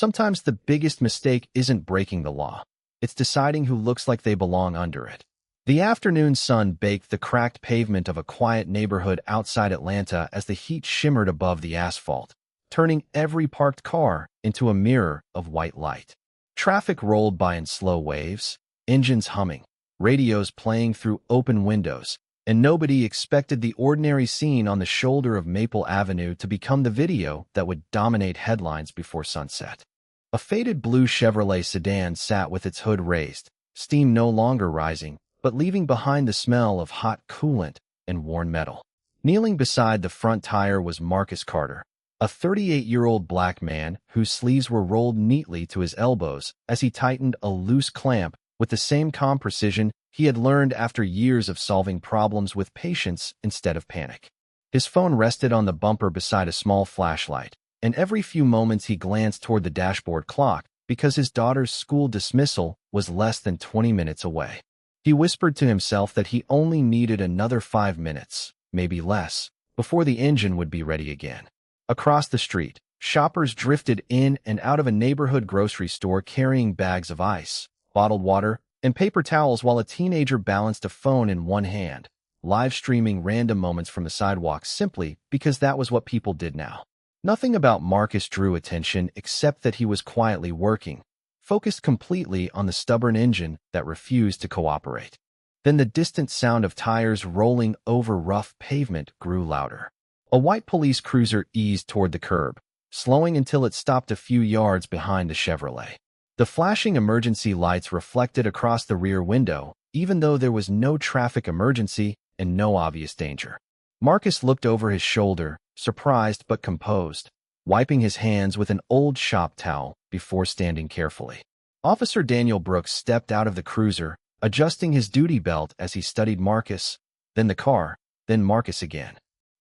Sometimes the biggest mistake isn't breaking the law. It's deciding who looks like they belong under it. The afternoon sun baked the cracked pavement of a quiet neighborhood outside Atlanta as the heat shimmered above the asphalt, turning every parked car into a mirror of white light. Traffic rolled by in slow waves, engines humming, radios playing through open windows, and nobody expected the ordinary scene on the shoulder of Maple Avenue to become the video that would dominate headlines before sunset. A faded blue Chevrolet sedan sat with its hood raised, steam no longer rising, but leaving behind the smell of hot coolant and worn metal. Kneeling beside the front tire was Marcus Carter, a 38-year-old black man whose sleeves were rolled neatly to his elbows as he tightened a loose clamp with the same calm precision he had learned after years of solving problems with patience instead of panic. His phone rested on the bumper beside a small flashlight, and every few moments he glanced toward the dashboard clock because his daughter's school dismissal was less than 20 minutes away. He whispered to himself that he only needed another 5 minutes, maybe less, before the engine would be ready again. Across the street, shoppers drifted in and out of a neighborhood grocery store carrying bags of ice, bottled water, and paper towels while a teenager balanced a phone in one hand, live streaming random moments from the sidewalk simply because that was what people did now. Nothing about Marcus drew attention except that he was quietly working, focused completely on the stubborn engine that refused to cooperate. Then the distant sound of tires rolling over rough pavement grew louder. A white police cruiser eased toward the curb, slowing until it stopped a few yards behind the Chevrolet. The flashing emergency lights reflected across the rear window, even though there was no traffic emergency and no obvious danger. Marcus looked over his shoulder, surprised but composed, wiping his hands with an old shop towel before standing carefully. Officer Daniel Brooks stepped out of the cruiser, adjusting his duty belt as he studied Marcus, then the car, then Marcus again.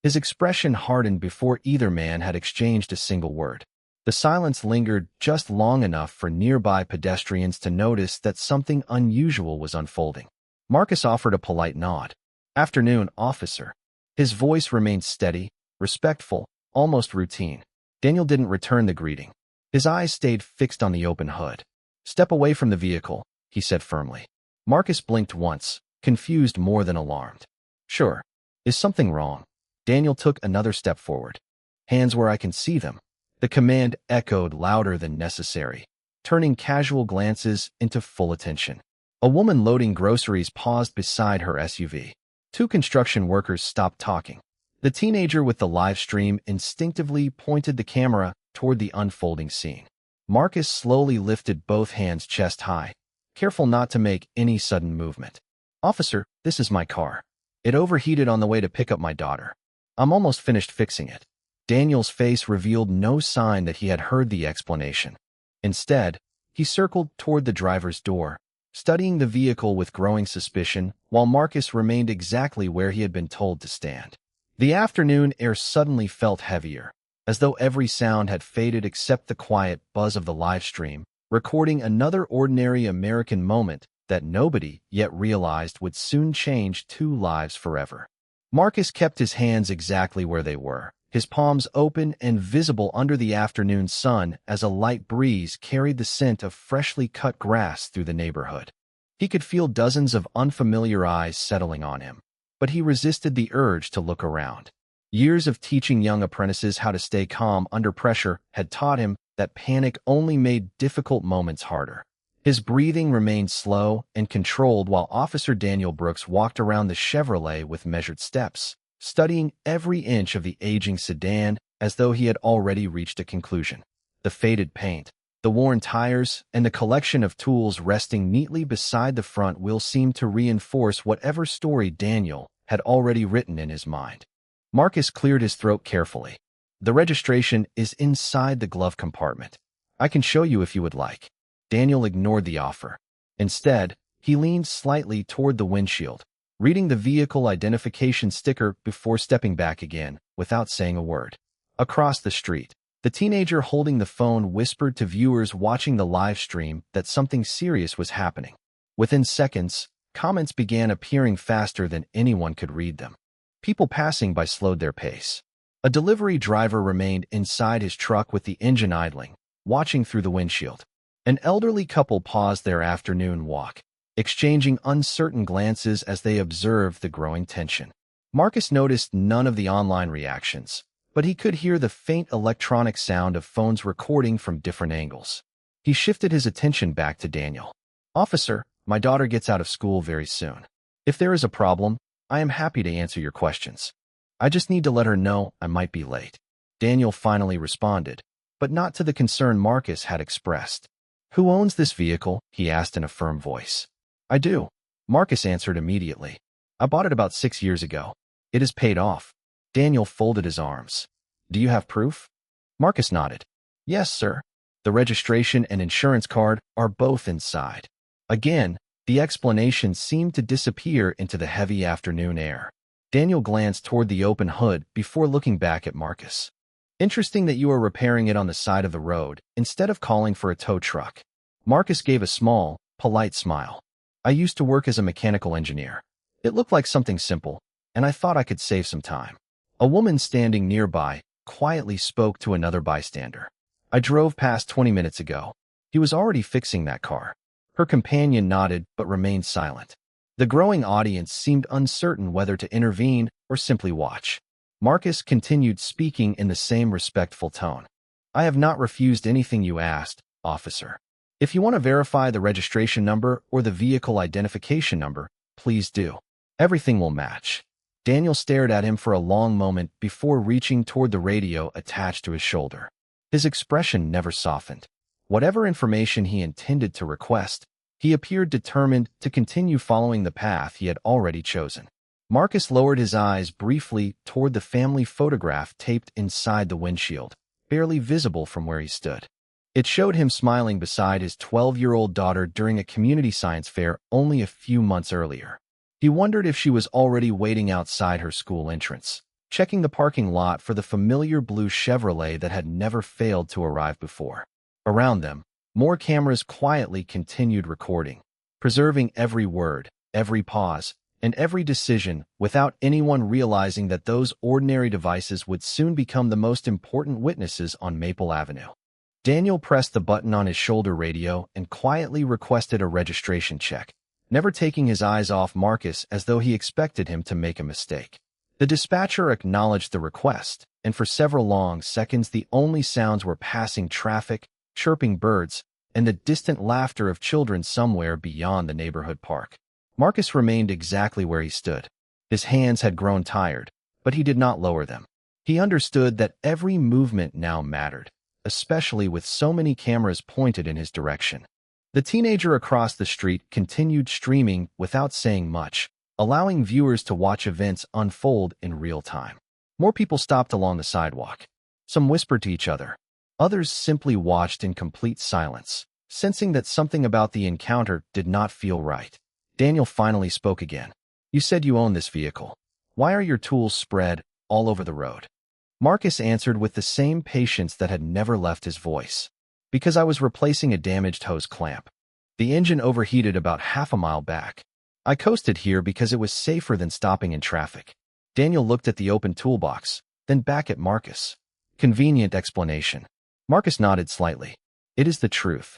His expression hardened before either man had exchanged a single word. The silence lingered just long enough for nearby pedestrians to notice that something unusual was unfolding. Marcus offered a polite nod. "Afternoon, officer." His voice remained steady, respectful, almost routine. Daniel didn't return the greeting. His eyes stayed fixed on the open hood. "Step away from the vehicle," he said firmly. Marcus blinked once, confused more than alarmed. "Sure. Is something wrong?" Daniel took another step forward. "Hands where I can see them." The command echoed louder than necessary, turning casual glances into full attention. A woman loading groceries paused beside her SUV. Two construction workers stopped talking. The teenager with the live stream instinctively pointed the camera toward the unfolding scene. Marcus slowly lifted both hands chest high, careful not to make any sudden movement. "Officer, this is my car. It overheated on the way to pick up my daughter. I'm almost finished fixing it." Daniel's face revealed no sign that he had heard the explanation. Instead, he circled toward the driver's door, studying the vehicle with growing suspicion, while Marcus remained exactly where he had been told to stand. The afternoon air suddenly felt heavier, as though every sound had faded except the quiet buzz of the live stream, recording another ordinary American moment that nobody yet realized would soon change two lives forever. Marcus kept his hands exactly where they were, his palms open and visible under the afternoon sun as a light breeze carried the scent of freshly cut grass through the neighborhood. He could feel dozens of unfamiliar eyes settling on him, but he resisted the urge to look around. Years of teaching young apprentices how to stay calm under pressure had taught him that panic only made difficult moments harder. His breathing remained slow and controlled while Officer Daniel Brooks walked around the Chevrolet with measured steps, studying every inch of the aging sedan as though he had already reached a conclusion. The faded paint, the worn tires, and the collection of tools resting neatly beside the front wheel seemed to reinforce whatever story Daniel had already written in his mind. Marcus cleared his throat carefully. "The registration is inside the glove compartment. I can show you if you would like." Daniel ignored the offer. Instead, he leaned slightly toward the windshield, reading the vehicle identification sticker before stepping back again, without saying a word. Across the street, the teenager holding the phone whispered to viewers watching the live stream that something serious was happening. Within seconds, comments began appearing faster than anyone could read them. People passing by slowed their pace. A delivery driver remained inside his truck with the engine idling, watching through the windshield. An elderly couple paused their afternoon walk, exchanging uncertain glances as they observed the growing tension. Marcus noticed none of the online reactions, but he could hear the faint electronic sound of phones recording from different angles. He shifted his attention back to Daniel. "Officer, my daughter gets out of school very soon. If there is a problem, I am happy to answer your questions. I just need to let her know I might be late." Daniel finally responded, but not to the concern Marcus had expressed. "Who owns this vehicle?" he asked in a firm voice. "I do," Marcus answered immediately. "I bought it about 6 years ago. It is paid off." Daniel folded his arms. "Do you have proof?" Marcus nodded. "Yes, sir. The registration and insurance card are both inside." Again, the explanation seemed to disappear into the heavy afternoon air. Daniel glanced toward the open hood before looking back at Marcus. "Interesting that you are repairing it on the side of the road instead of calling for a tow truck." Marcus gave a small, polite smile. "I used to work as a mechanical engineer. It looked like something simple, and I thought I could save some time." A woman standing nearby quietly spoke to another bystander. "I drove past 20 minutes ago. He was already fixing that car." Her companion nodded but remained silent. The growing audience seemed uncertain whether to intervene or simply watch. Marcus continued speaking in the same respectful tone. "I have not refused anything you asked, officer. If you want to verify the registration number or the vehicle identification number, please do. Everything will match." Daniel stared at him for a long moment before reaching toward the radio attached to his shoulder. His expression never softened. Whatever information he intended to request, he appeared determined to continue following the path he had already chosen. Marcus lowered his eyes briefly toward the family photograph taped inside the windshield, barely visible from where he stood. It showed him smiling beside his 12-year-old daughter during a community science fair only a few months earlier. He wondered if she was already waiting outside her school entrance, checking the parking lot for the familiar blue Chevrolet that had never failed to arrive before. Around them, more cameras quietly continued recording, preserving every word, every pause, and every decision without anyone realizing that those ordinary devices would soon become the most important witnesses on Maple Avenue. Daniel pressed the button on his shoulder radio and quietly requested a registration check, never taking his eyes off Marcus as though he expected him to make a mistake. The dispatcher acknowledged the request, and for several long seconds the only sounds were passing traffic, chirping birds, and the distant laughter of children somewhere beyond the neighborhood park. Marcus remained exactly where he stood. His hands had grown tired, but he did not lower them. He understood that every movement now mattered, especially with so many cameras pointed in his direction. The teenager across the street continued streaming without saying much, allowing viewers to watch events unfold in real time. More people stopped along the sidewalk. Some whispered to each other. Others simply watched in complete silence, sensing that something about the encounter did not feel right. Daniel finally spoke again. "You said you own this vehicle. Why are your tools spread all over the road?" Marcus answered with the same patience that had never left his voice. "Because I was replacing a damaged hose clamp. The engine overheated about half a mile back. I coasted here because it was safer than stopping in traffic." Daniel looked at the open toolbox, then back at Marcus. Convenient explanation. Marcus nodded slightly. It is the truth.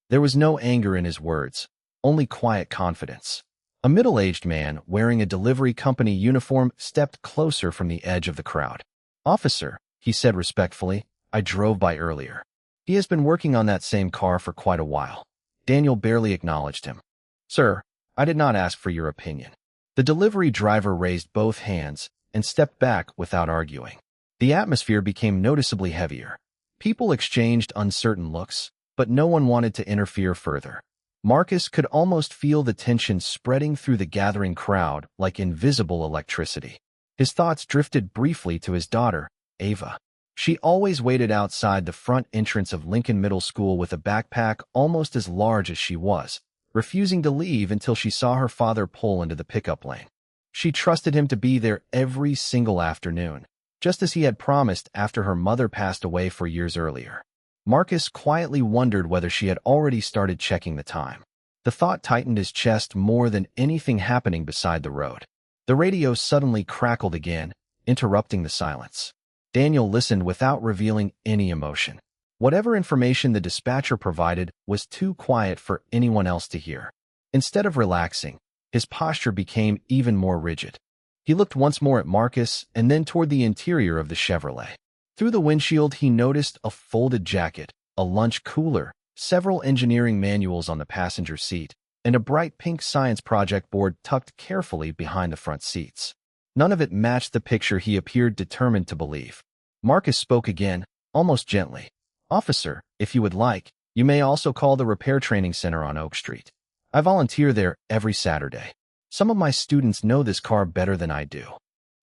There was no anger in his words, only quiet confidence. A middle-aged man wearing a delivery company uniform stepped closer from the edge of the crowd. "Officer," he said respectfully, "I drove by earlier. He has been working on that same car for quite a while." Daniel barely acknowledged him. "Sir, I did not ask for your opinion." The delivery driver raised both hands and stepped back without arguing. The atmosphere became noticeably heavier. People exchanged uncertain looks, but no one wanted to interfere further. Marcus could almost feel the tension spreading through the gathering crowd like invisible electricity. His thoughts drifted briefly to his daughter, Ava. She always waited outside the front entrance of Lincoln Middle School with a backpack almost as large as she was, refusing to leave until she saw her father pull into the pickup lane. She trusted him to be there every single afternoon, just as he had promised after her mother passed away 4 years earlier. Marcus quietly wondered whether she had already started checking the time. The thought tightened his chest more than anything happening beside the road. The radio suddenly crackled again, interrupting the silence. Daniel listened without revealing any emotion. Whatever information the dispatcher provided was too quiet for anyone else to hear. Instead of relaxing, his posture became even more rigid. He looked once more at Marcus and then toward the interior of the Chevrolet. Through the windshield, he noticed a folded jacket, a lunch cooler, several engineering manuals on the passenger seat, and a bright pink science project board tucked carefully behind the front seats. None of it matched the picture he appeared determined to believe. Marcus spoke again, almost gently. "Officer, if you would like, you may also call the repair training center on Oak Street. I volunteer there every Saturday. Some of my students know this car better than I do."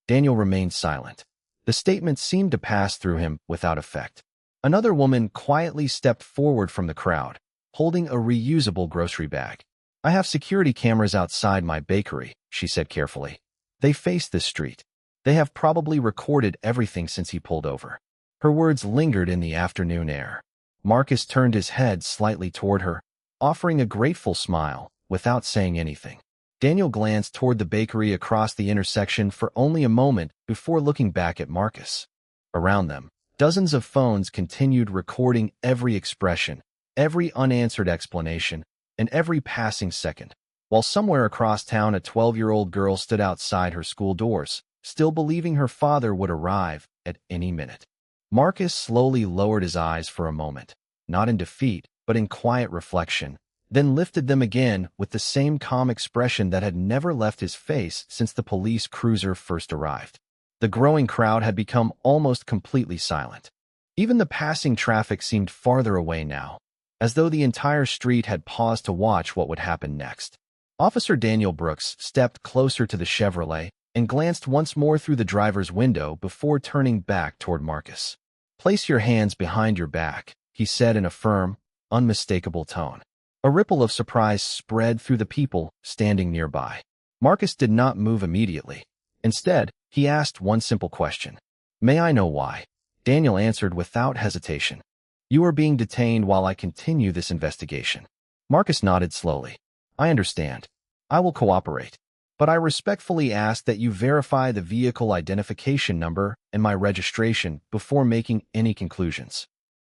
Daniel remained silent. The statement seemed to pass through him without effect. Another woman quietly stepped forward from the crowd, holding a reusable grocery bag. "I have security cameras outside my bakery," she said carefully. "They face this street. They have probably recorded everything since he pulled over." Her words lingered in the afternoon air. Marcus turned his head slightly toward her, offering a grateful smile, without saying anything. Daniel glanced toward the bakery across the intersection for only a moment before looking back at Marcus. Around them, dozens of phones continued recording every expression, every unanswered explanation, and every passing second, while somewhere across town a 12-year-old girl stood outside her school doors, still believing her father would arrive at any minute. Marcus slowly lowered his eyes for a moment, not in defeat, but in quiet reflection, then lifted them again with the same calm expression that had never left his face since the police cruiser first arrived. The growing crowd had become almost completely silent. Even the passing traffic seemed farther away now, as though the entire street had paused to watch what would happen next. Officer Daniel Brooks stepped closer to the Chevrolet and glanced once more through the driver's window before turning back toward Marcus. "Place your hands behind your back," he said in a firm, unmistakable tone. A ripple of surprise spread through the people standing nearby. Marcus did not move immediately. Instead, he asked one simple question. "May I know why?" Daniel answered without hesitation. "You are being detained while I continue this investigation." Marcus nodded slowly. "I understand. I will cooperate. But I respectfully ask that you verify the vehicle identification number and my registration before making any conclusions."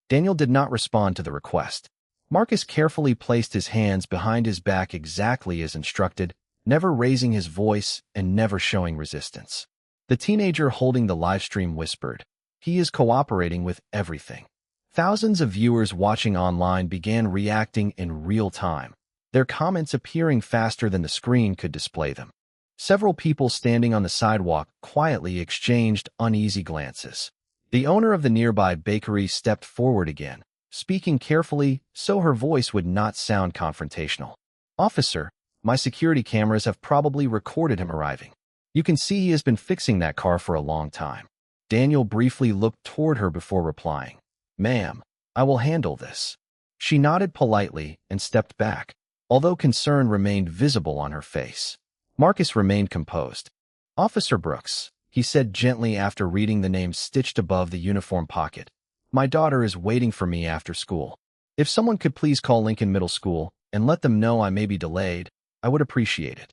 Daniel did not respond to the request. Marcus carefully placed his hands behind his back exactly as instructed, never raising his voice and never showing resistance. The teenager holding the livestream whispered, "He is cooperating with everything." Thousands of viewers watching online began reacting in real time, their comments appearing faster than the screen could display them. Several people standing on the sidewalk quietly exchanged uneasy glances. The owner of the nearby bakery stepped forward again, speaking carefully so her voice would not sound confrontational. "Officer, my security cameras have probably recorded him arriving. You can see he has been fixing that car for a long time." Daniel briefly looked toward her before replying, "Ma'am, I will handle this." She nodded politely and stepped back, although concern remained visible on her face. Marcus remained composed. "Officer Brooks," he said gently after reading the name stitched above the uniform pocket, "my daughter is waiting for me after school. If someone could please call Lincoln Middle School and let them know I may be delayed, I would appreciate it."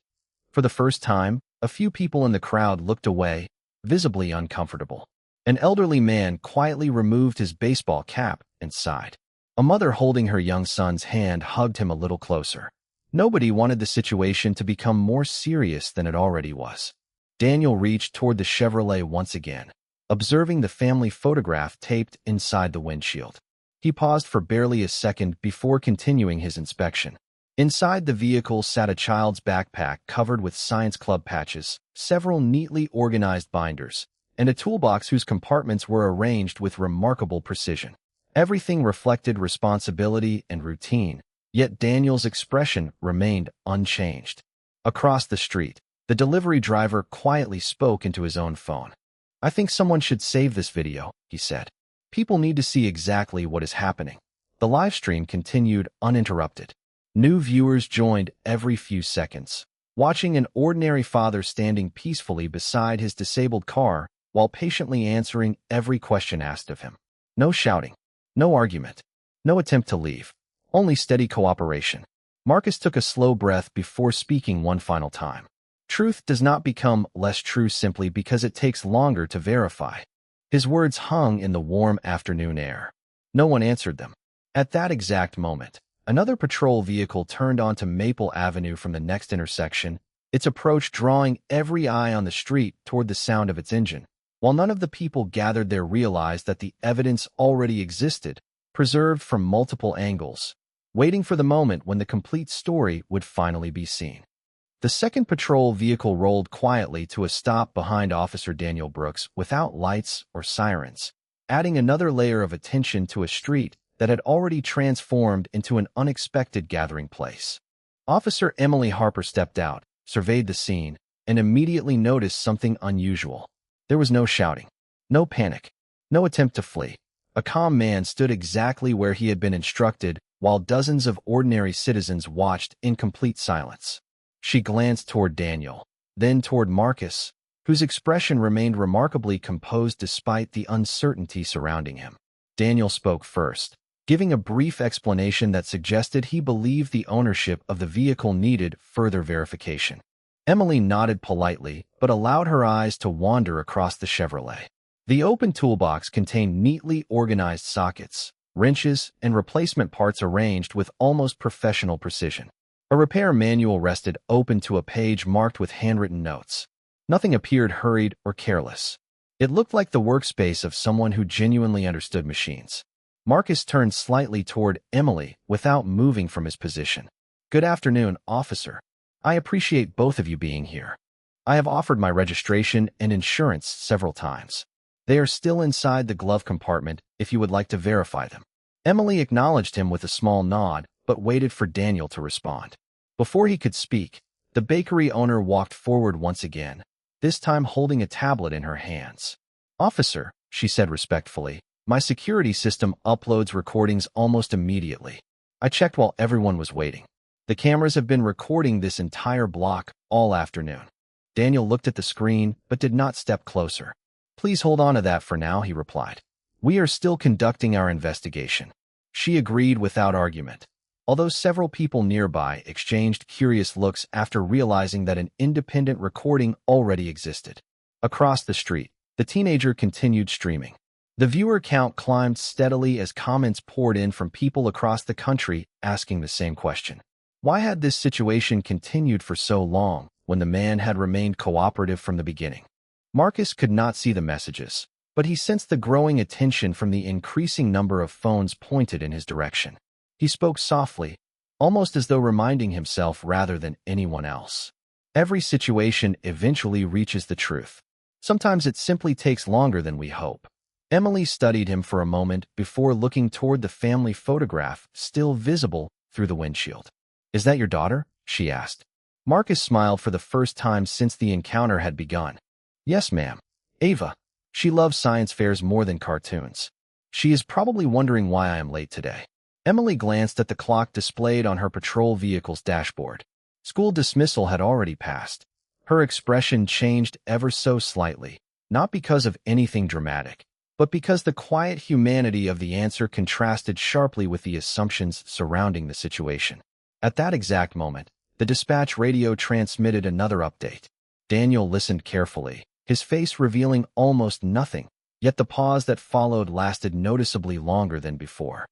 For the first time, a few people in the crowd looked away, visibly uncomfortable. An elderly man quietly removed his baseball cap and sighed. A mother holding her young son's hand hugged him a little closer. Nobody wanted the situation to become more serious than it already was. Daniel reached toward the Chevrolet once again, observing the family photograph taped inside the windshield. He paused for barely a second before continuing his inspection. Inside the vehicle sat a child's backpack covered with science club patches, several neatly organized binders, and a toolbox whose compartments were arranged with remarkable precision. Everything reflected responsibility and routine, yet Daniel's expression remained unchanged. Across the street, the delivery driver quietly spoke into his own phone. "I think someone should save this video," he said. "People need to see exactly what is happening." The live stream continued uninterrupted. New viewers joined every few seconds, watching an ordinary father standing peacefully beside his disabled car while patiently answering every question asked of him. No shouting, no argument, no attempt to leave, only steady cooperation. Marcus took a slow breath before speaking one final time. Truth does not become less true simply because it takes longer to verify. His words hung in the warm afternoon air. No one answered them. At that exact moment, another patrol vehicle turned onto Maple Avenue from the next intersection, its approach drawing every eye on the street toward the sound of its engine. While none of the people gathered there realized that the evidence already existed, preserved from multiple angles, waiting for the moment when the complete story would finally be seen. The second patrol vehicle rolled quietly to a stop behind Officer Daniel Brooks without lights or sirens, adding another layer of attention to a street that had already transformed into an unexpected gathering place. Officer Emily Harper stepped out, surveyed the scene, and immediately noticed something unusual. There was no shouting, no panic, no attempt to flee. A calm man stood exactly where he had been instructed, while dozens of ordinary citizens watched in complete silence. She glanced toward Daniel, then toward Marcus, whose expression remained remarkably composed despite the uncertainty surrounding him. Daniel spoke first, giving a brief explanation that suggested he believed the ownership of the vehicle needed further verification. Emily nodded politely, but allowed her eyes to wander across the Chevrolet. The open toolbox contained neatly organized sockets, wrenches, and replacement parts arranged with almost professional precision. A repair manual rested open to a page marked with handwritten notes. Nothing appeared hurried or careless. It looked like the workspace of someone who genuinely understood machines. Marcus turned slightly toward Emily without moving from his position. "Good afternoon, officer. I appreciate both of you being here. I have offered my registration and insurance several times. They are still inside the glove compartment if you would like to verify them." Emily acknowledged him with a small nod, but waited for Daniel to respond. Before he could speak, the bakery owner walked forward once again, this time holding a tablet in her hands. "Officer," she said respectfully, "my security system uploads recordings almost immediately. I checked while everyone was waiting. The cameras have been recording this entire block all afternoon." Daniel looked at the screen, but did not step closer. "Please hold on to that for now," he replied. "We are still conducting our investigation." She agreed without argument, although several people nearby exchanged curious looks after realizing that an independent recording already existed. Across the street, the teenager continued streaming. The viewer count climbed steadily as comments poured in from people across the country asking the same question. Why had this situation continued for so long when the man had remained cooperative from the beginning? Marcus could not see the messages, but he sensed the growing attention from the increasing number of phones pointed in his direction. He spoke softly, almost as though reminding himself rather than anyone else. Every situation eventually reaches the truth. Sometimes it simply takes longer than we hope. Emily studied him for a moment before looking toward the family photograph still visible through the windshield. "Is that your daughter?" she asked. Marcus smiled for the first time since the encounter had begun. "Yes, ma'am. Ava. She loves science fairs more than cartoons. She is probably wondering why I am late today." Emily glanced at the clock displayed on her patrol vehicle's dashboard. School dismissal had already passed. Her expression changed ever so slightly, not because of anything dramatic, but because the quiet humanity of the answer contrasted sharply with the assumptions surrounding the situation. At that exact moment, the dispatch radio transmitted another update. Daniel listened carefully, his face revealing almost nothing, yet the pause that followed lasted noticeably longer than before.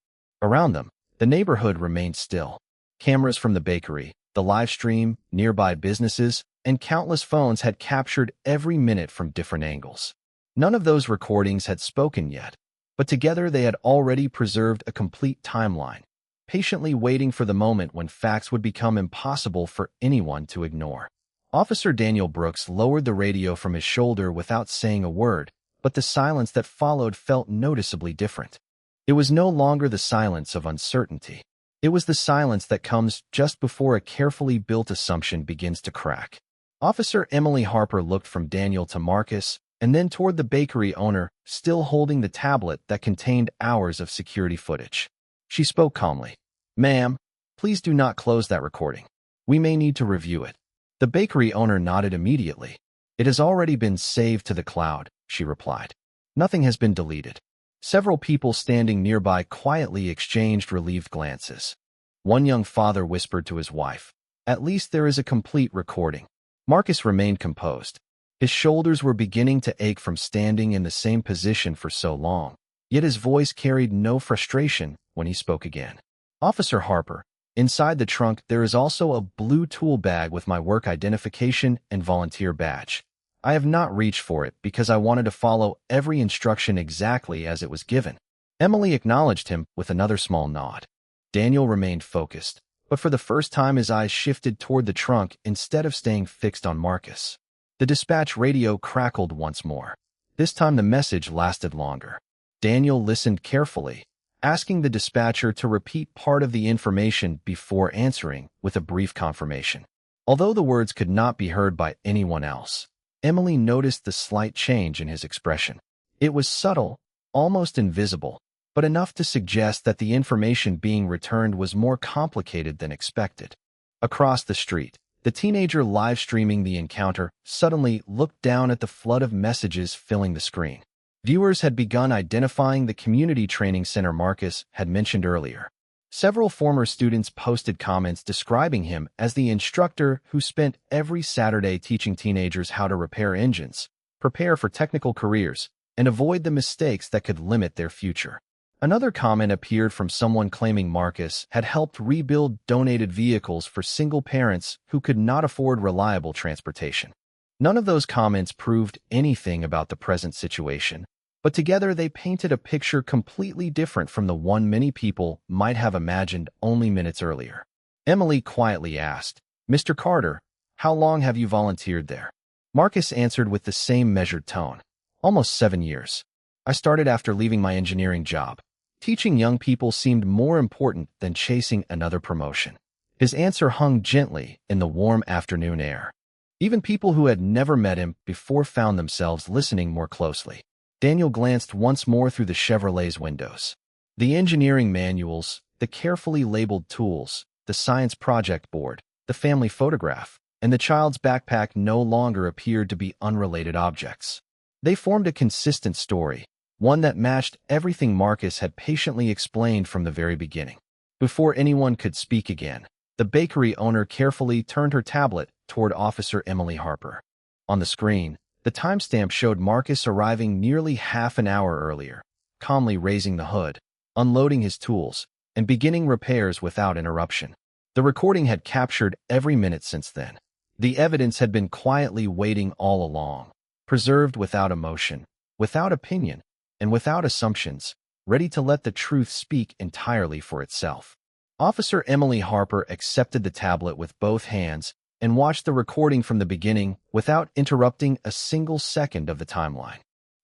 Around them, the neighborhood remained still. Cameras from the bakery, the live stream, nearby businesses, and countless phones had captured every minute from different angles. None of those recordings had spoken yet, but together they had already preserved a complete timeline, patiently waiting for the moment when facts would become impossible for anyone to ignore. Officer Daniel Brooks lowered the radio from his shoulder without saying a word, but the silence that followed felt noticeably different. It was no longer the silence of uncertainty. It was the silence that comes just before a carefully built assumption begins to crack. Officer Emily Harper looked from Daniel to Marcus, and then toward the bakery owner, still holding the tablet that contained hours of security footage. She spoke calmly. "Ma'am, please do not close that recording. We may need to review it." The bakery owner nodded immediately. "It has already been saved to the cloud," she replied. "Nothing has been deleted." Several people standing nearby quietly exchanged relieved glances. One young father whispered to his wife, "At least there is a complete recording." Marcus remained composed. His shoulders were beginning to ache from standing in the same position for so long. yet his voice carried no frustration when he spoke again. "Officer Harper, inside the trunk there is also a blue tool bag with my work identification and volunteer badge. I have not reached for it because I wanted to follow every instruction exactly as it was given." Emily acknowledged him with another small nod. Daniel remained focused, but for the first time his eyes shifted toward the trunk instead of staying fixed on Marcus. The dispatch radio crackled once more. This time the message lasted longer. Daniel listened carefully, asking the dispatcher to repeat part of the information before answering with a brief confirmation. Although the words could not be heard by anyone else, Emily noticed the slight change in his expression. It was subtle, almost invisible, but enough to suggest that the information being returned was more complicated than expected. Across the street, the teenager live streaming the encounter suddenly looked down at the flood of messages filling the screen. Viewers had begun identifying the community training center Marcus had mentioned earlier. Several former students posted comments describing him as the instructor who spent every Saturday teaching teenagers how to repair engines, prepare for technical careers, and avoid the mistakes that could limit their future. Another comment appeared from someone claiming Marcus had helped rebuild donated vehicles for single parents who could not afford reliable transportation. None of those comments proved anything about the present situation, but together they painted a picture completely different from the one many people might have imagined only minutes earlier. Emily quietly asked, "Mr. Carter, how long have you volunteered there?" Marcus answered with the same measured tone, "Almost 7 years. I started after leaving my engineering job. Teaching young people seemed more important than chasing another promotion." His answer hung gently in the warm afternoon air. Even people who had never met him before found themselves listening more closely. Daniel glanced once more through the Chevrolet's windows. The engineering manuals, the carefully labeled tools, the science project board, the family photograph, and the child's backpack no longer appeared to be unrelated objects. They formed a consistent story, one that matched everything Marcus had patiently explained from the very beginning. Before anyone could speak again, the bakery owner carefully turned her tablet toward Officer Emily Harper. On the screen, the timestamp showed Marcus arriving nearly half an hour earlier, calmly raising the hood, unloading his tools, and beginning repairs without interruption. The recording had captured every minute since then. The evidence had been quietly waiting all along, preserved without emotion, without opinion, and without assumptions, ready to let the truth speak entirely for itself. Officer Emily Harper accepted the tablet with both hands and watched the recording from the beginning without interrupting a single second of the timeline.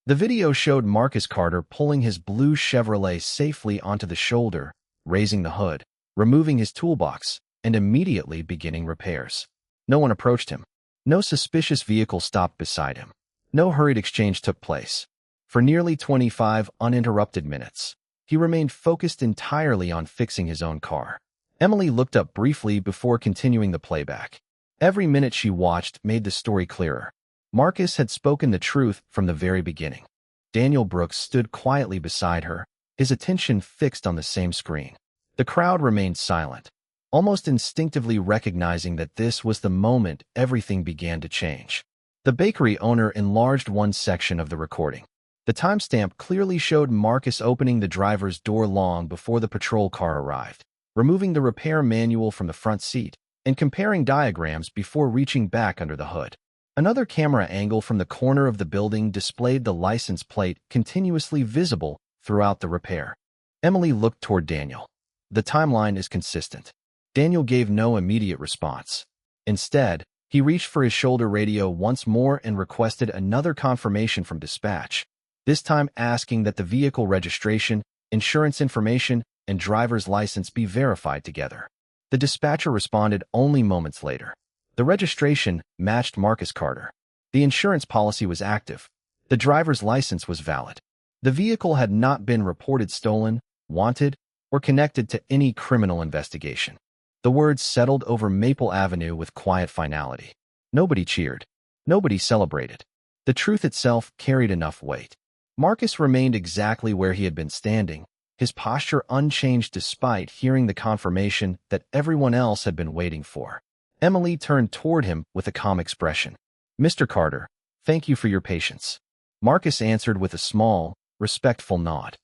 The video showed Marcus Carter pulling his blue Chevrolet safely onto the shoulder, raising the hood, removing his toolbox, and immediately beginning repairs. No one approached him. No suspicious vehicle stopped beside him. No hurried exchange took place. For nearly 25 uninterrupted minutes, he remained focused entirely on fixing his own car. Emily looked up briefly before continuing the playback. Every minute she watched made the story clearer. Marcus had spoken the truth from the very beginning. Daniel Brooks stood quietly beside her, his attention fixed on the same screen. The crowd remained silent, almost instinctively recognizing that this was the moment everything began to change. The bakery owner enlarged one section of the recording. The timestamp clearly showed Marcus opening the driver's door long before the patrol car arrived, removing the repair manual from the front seat, and comparing diagrams before reaching back under the hood. Another camera angle from the corner of the building displayed the license plate continuously visible throughout the repair. Emily looked toward Daniel. "The timeline is consistent." Daniel gave no immediate response. Instead, he reached for his shoulder radio once more and requested another confirmation from dispatch, this time asking that the vehicle registration, insurance information, and driver's license be verified together. The dispatcher responded only moments later. The registration matched Marcus Carter. The insurance policy was active. The driver's license was valid. The vehicle had not been reported stolen, wanted, or connected to any criminal investigation. The words settled over Maple Avenue with quiet finality. Nobody cheered. Nobody celebrated. The truth itself carried enough weight. Marcus remained exactly where he had been standing, his posture unchanged despite hearing the confirmation that everyone else had been waiting for. Emily turned toward him with a calm expression. "Mr. Carter, thank you for your patience." Marcus answered with a small, respectful nod.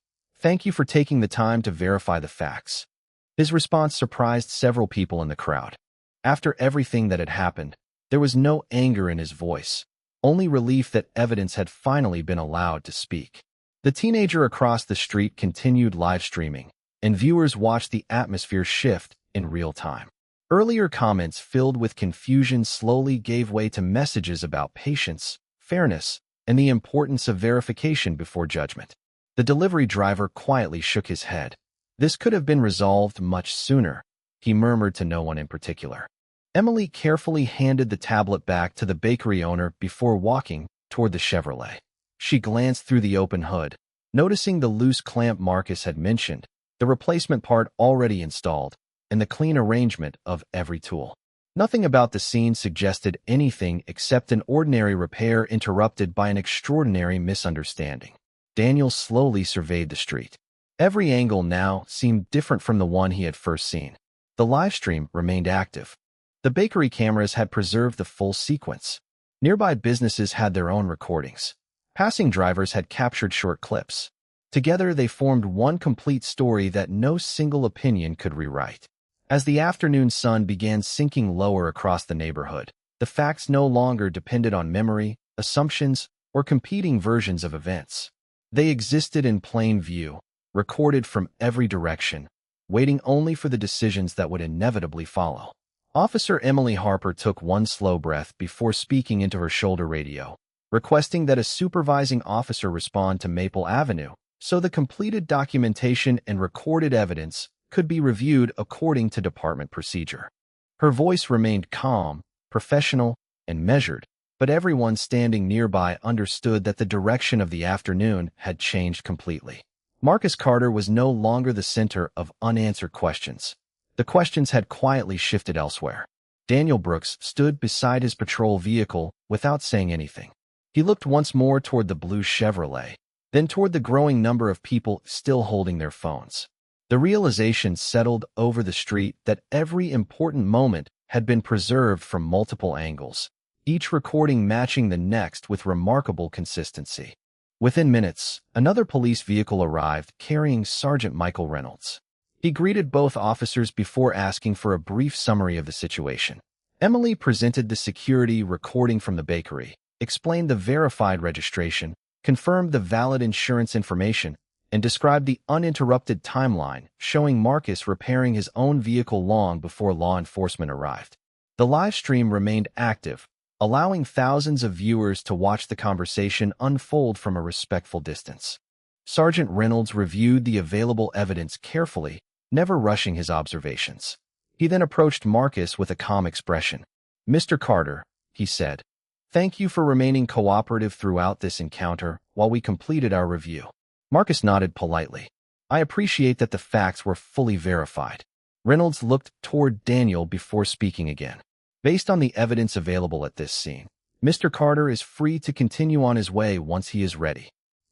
Thank you for taking the time to verify the facts. His response surprised several people in the crowd. After everything that had happened, there was no anger in his voice, only relief that evidence had finally been allowed to speak. The teenager across the street continued live streaming, and viewers watched the atmosphere shift in real time. Earlier comments filled with confusion slowly gave way to messages about patience, fairness, and the importance of verification before judgment. The delivery driver quietly shook his head. This could have been resolved much sooner, he murmured to no one in particular. Emily carefully handed the tablet back to the bakery owner before walking toward the Chevrolet. She glanced through the open hood, noticing the loose clamp Marcus had mentioned, the replacement part already installed, and the clean arrangement of every tool. Nothing about the scene suggested anything except an ordinary repair interrupted by an extraordinary misunderstanding. Daniel slowly surveyed the street. Every angle now seemed different from the one he had first seen. The livestream remained active. The bakery cameras had preserved the full sequence. Nearby businesses had their own recordings. Passing drivers had captured short clips. Together they formed one complete story that no single opinion could rewrite. As the afternoon sun began sinking lower across the neighborhood, the facts no longer depended on memory, assumptions, or competing versions of events. They existed in plain view, recorded from every direction, waiting only for the decisions that would inevitably follow. Officer Emily Harper took one slow breath before speaking into her shoulder radio, requesting that a supervising officer respond to Maple Avenue so the completed documentation and recorded evidence could be reviewed according to department procedure. Her voice remained calm, professional, and measured, but everyone standing nearby understood that the direction of the afternoon had changed completely. Marcus Carter was no longer the center of unanswered questions. The questions had quietly shifted elsewhere. Daniel Brooks stood beside his patrol vehicle without saying anything. He looked once more toward the blue Chevrolet, then toward the growing number of people still holding their phones. The realization settled over the street that every important moment had been preserved from multiple angles, each recording matching the next with remarkable consistency. Within minutes, another police vehicle arrived carrying Sergeant Michael Reynolds. He greeted both officers before asking for a brief summary of the situation. Emily presented the security recording from the bakery, explained the verified registration, confirmed the valid insurance information, and described the uninterrupted timeline showing Marcus repairing his own vehicle long before law enforcement arrived. The live stream remained active, allowing thousands of viewers to watch the conversation unfold from a respectful distance. Sergeant Reynolds reviewed the available evidence carefully, never rushing his observations. He then approached Marcus with a calm expression. "Mr. Carter," he said, "thank you for remaining cooperative throughout this encounter while we completed our review." Marcus nodded politely. "I appreciate that the facts were fully verified." Reynolds looked toward Daniel before speaking again. "Based on the evidence available at this scene, Mr. Carter is free to continue on his way once he is ready."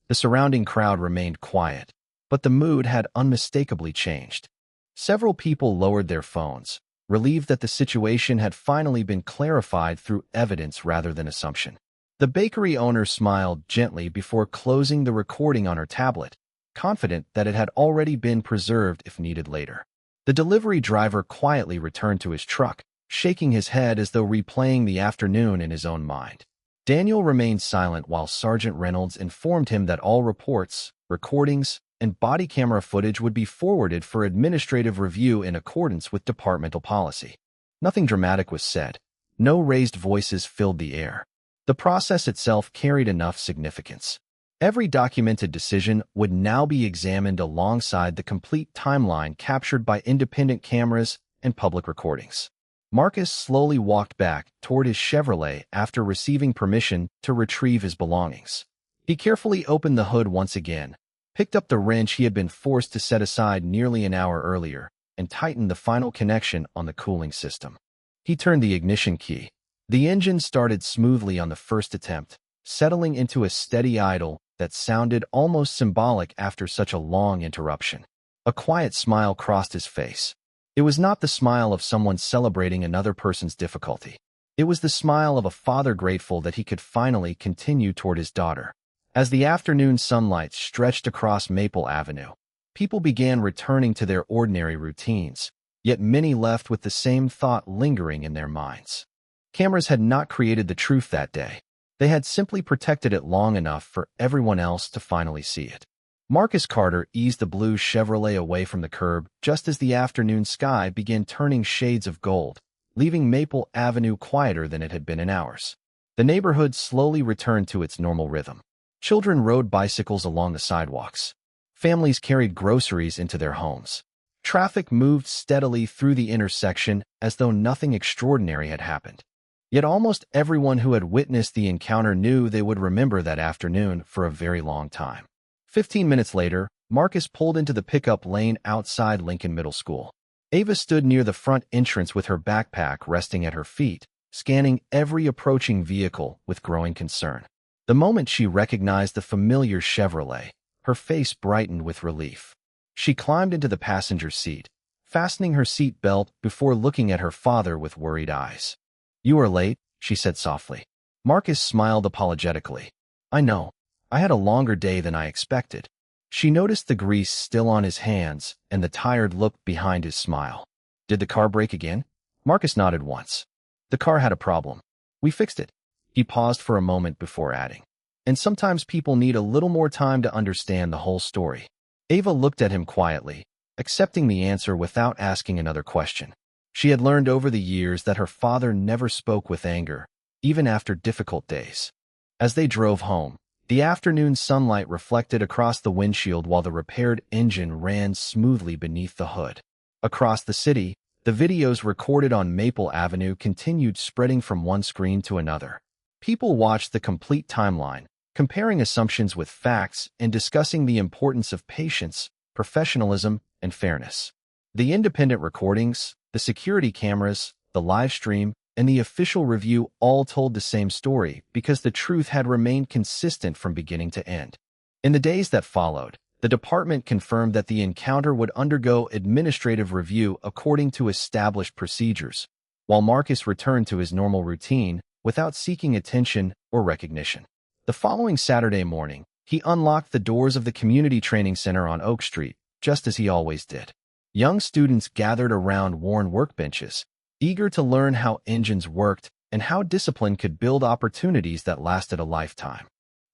The surrounding crowd remained quiet, but the mood had unmistakably changed. Several people lowered their phones, relieved that the situation had finally been clarified through evidence rather than assumption. The bakery owner smiled gently before closing the recording on her tablet, confident that it had already been preserved if needed later. The delivery driver quietly returned to his truck, shaking his head as though replaying the afternoon in his own mind. Daniel remained silent while Sergeant Reynolds informed him that all reports, recordings, and body camera footage would be forwarded for administrative review in accordance with departmental policy. Nothing dramatic was said. No raised voices filled the air. The process itself carried enough significance. Every documented decision would now be examined alongside the complete timeline captured by independent cameras and public recordings. Marcus slowly walked back toward his Chevrolet after receiving permission to retrieve his belongings. He carefully opened the hood once again, picked up the wrench he had been forced to set aside nearly an hour earlier, and tightened the final connection on the cooling system. He turned the ignition key. The engine started smoothly on the first attempt, settling into a steady idle that sounded almost symbolic after such a long interruption. A quiet smile crossed his face. It was not the smile of someone celebrating another person's difficulty. It was the smile of a father grateful that he could finally continue toward his daughter. As the afternoon sunlight stretched across Maple Avenue, People began returning to their ordinary routines, yet many left with the same thought lingering in their minds. Cameras had not created the truth that day. They had simply protected it long enough for everyone else to finally see it. Marcus Carter eased the blue Chevrolet away from the curb just as the afternoon sky began turning shades of gold, leaving Maple Avenue quieter than it had been in hours. The neighborhood slowly returned to its normal rhythm. Children rode bicycles along the sidewalks. Families carried groceries into their homes. Traffic moved steadily through the intersection as though nothing extraordinary had happened. Yet almost everyone who had witnessed the encounter knew they would remember that afternoon for a very long time. 15 minutes later, Marcus pulled into the pickup lane outside Lincoln Middle School. Ava stood near the front entrance with her backpack resting at her feet, scanning every approaching vehicle with growing concern. The moment she recognized the familiar Chevrolet, her face brightened with relief. She climbed into the passenger seat, fastening her seat belt before looking at her father with worried eyes. "You are late," she said softly. Marcus smiled apologetically. "I know. I had a longer day than I expected." She noticed the grease still on his hands and the tired look behind his smile. "Did the car break again?" Marcus nodded once. "The car had a problem. We fixed it." He paused for a moment before adding, "And sometimes people need a little more time to understand the whole story." Ava looked at him quietly, accepting the answer without asking another question. She had learned over the years that her father never spoke with anger, even after difficult days. As they drove home, the afternoon sunlight reflected across the windshield while the repaired engine ran smoothly beneath the hood. Across the city, the videos recorded on Maple Avenue continued spreading from one screen to another. People watched the complete timeline, comparing assumptions with facts and discussing the importance of patience, professionalism, and fairness. The independent recordings, the security cameras, the live stream, and the official review all told the same story because the truth had remained consistent from beginning to end. In the days that followed, the department confirmed that the encounter would undergo administrative review according to established procedures, while Marcus returned to his normal routine without seeking attention or recognition. The following Saturday morning, he unlocked the doors of the Community Training Center on Oak Street, just as he always did. Young students gathered around worn workbenches, eager to learn how engines worked and how discipline could build opportunities that lasted a lifetime.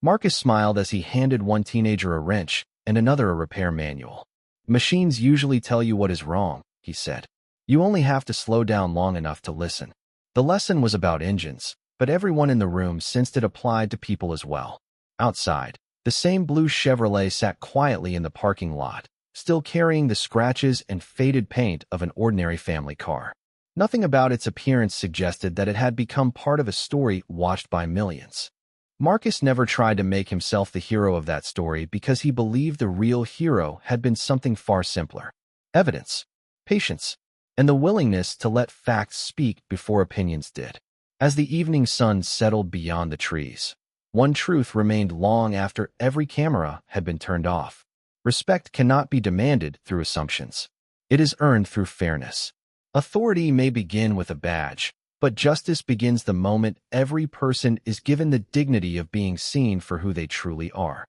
Marcus smiled as he handed one teenager a wrench and another a repair manual. "Machines usually tell you what is wrong," he said. "You only have to slow down long enough to listen." The lesson was about engines, but everyone in the room sensed it applied to people as well. Outside, the same blue Chevrolet sat quietly in the parking lot, still carrying the scratches and faded paint of an ordinary family car. Nothing about its appearance suggested that it had become part of a story watched by millions. Marcus never tried to make himself the hero of that story because he believed the real hero had been something far simpler: evidence, patience, and the willingness to let facts speak before opinions did. As the evening sun settled beyond the trees, one truth remained long after every camera had been turned off. Respect cannot be demanded through assumptions. It is earned through fairness. Authority may begin with a badge, but justice begins the moment every person is given the dignity of being seen for who they truly are.